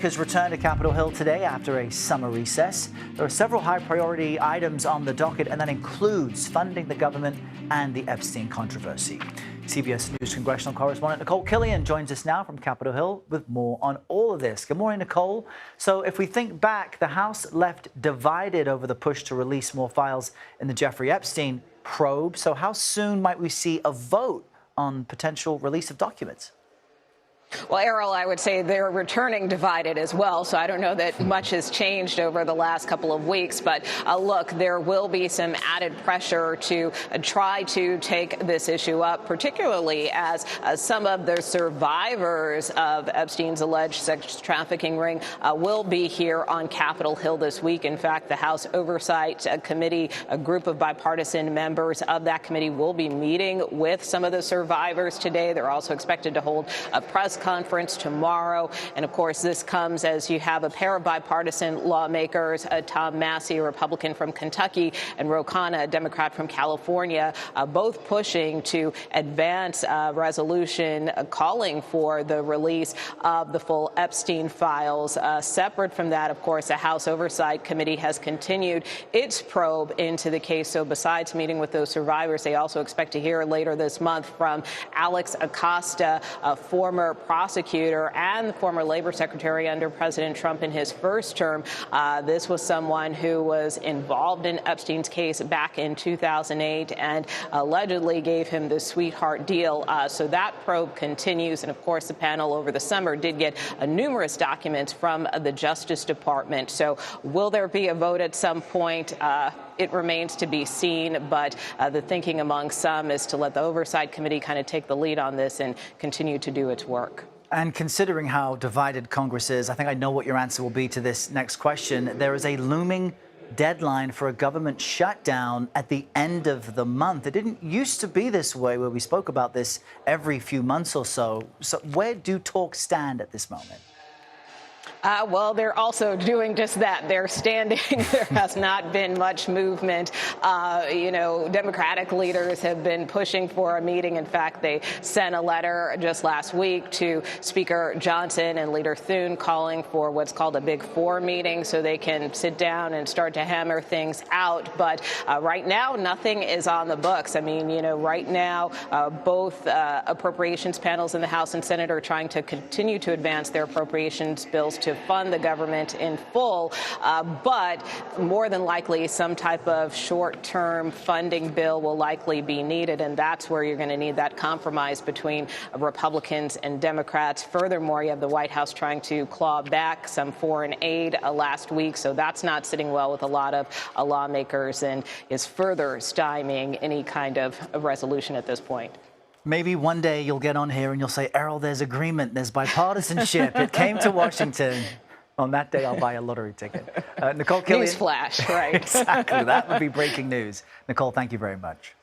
lawmakers return to Capitol Hill today after a summer recess. There are several high-priority items on the docket, and that includes funding the government and the Epstein controversy. CBS News congressional correspondent Nikole Killion joins us now from Capitol Hill with more on all of this. Good morning, Nikole. So if we think back, the House left divided over the push to release more files in the Jeffrey Epstein probe. So how soon might we see a vote on potential release of documents? Well, Errol, I would say they're returning divided as well, so I don't know that much has changed over the last couple of weeks. But look, there will be some added pressure to try to take this issue up, particularly as some of the survivors of Epstein's alleged sex trafficking ring will be here on Capitol Hill this week. In fact, the House Oversight Committee, a group of bipartisan members of that committee, will be meeting with some of the survivors today. They're also expected to hold a press conference tomorrow. And of course, this comes as you have a pair of bipartisan lawmakers, Tom Massey, a Republican from Kentucky, and Ro Khanna, a Democrat from California, both pushing to advance a resolution calling for the release of the full Epstein files. Separate from that, of course, the House Oversight Committee has continued its probe into the case. So besides meeting with those survivors, they also expect to hear later this month from Alex Acosta, a former prosecutor and the former labor secretary under President Trump in his first term. This was someone who was involved in Epstein's case back in 2008 and allegedly gave him the sweetheart deal. So that probe continues. And of course, the panel over the summer did get numerous documents from the Justice Department. So will there be a vote at some point? It remains to be seen, but the thinking among some is to let the Oversight Committee kind of take the lead on this and continue to do its work. And considering how divided Congress is, I think I know what your answer will be to this next question. There is a looming deadline for a government shutdown at the end of the month. It didn't used to be this way, where we spoke about this every few months or so. So where do talks stand at this moment? Well, they're also doing just that. They're standing. There has not been much movement. Democratic leaders have been pushing for a meeting. In fact, they sent a letter just last week to Speaker Johnson and Leader Thune calling for what's called a Big Four meeting so they can sit down and start to hammer things out. But right now, nothing is on the books. I mean, right now, both appropriations panels in the House and Senate are trying to continue to advance their appropriations bills to fund the government in full, but more than likely some type of short-term funding bill will likely be needed, and that's where you're going to need that compromise between Republicans and Democrats. Furthermore, you have the White House trying to claw back some foreign aid last week, so that's not sitting well with a lot of lawmakers and is further stymieing any kind of resolution at this point. Maybe one day you'll get on here and you'll say, Errol, there's agreement, there's bipartisanship. It came to Washington. On that day, I'll buy a lottery ticket. Nikole Killion. Newsflash, right? Exactly. That would be breaking news. Nikole, thank you very much.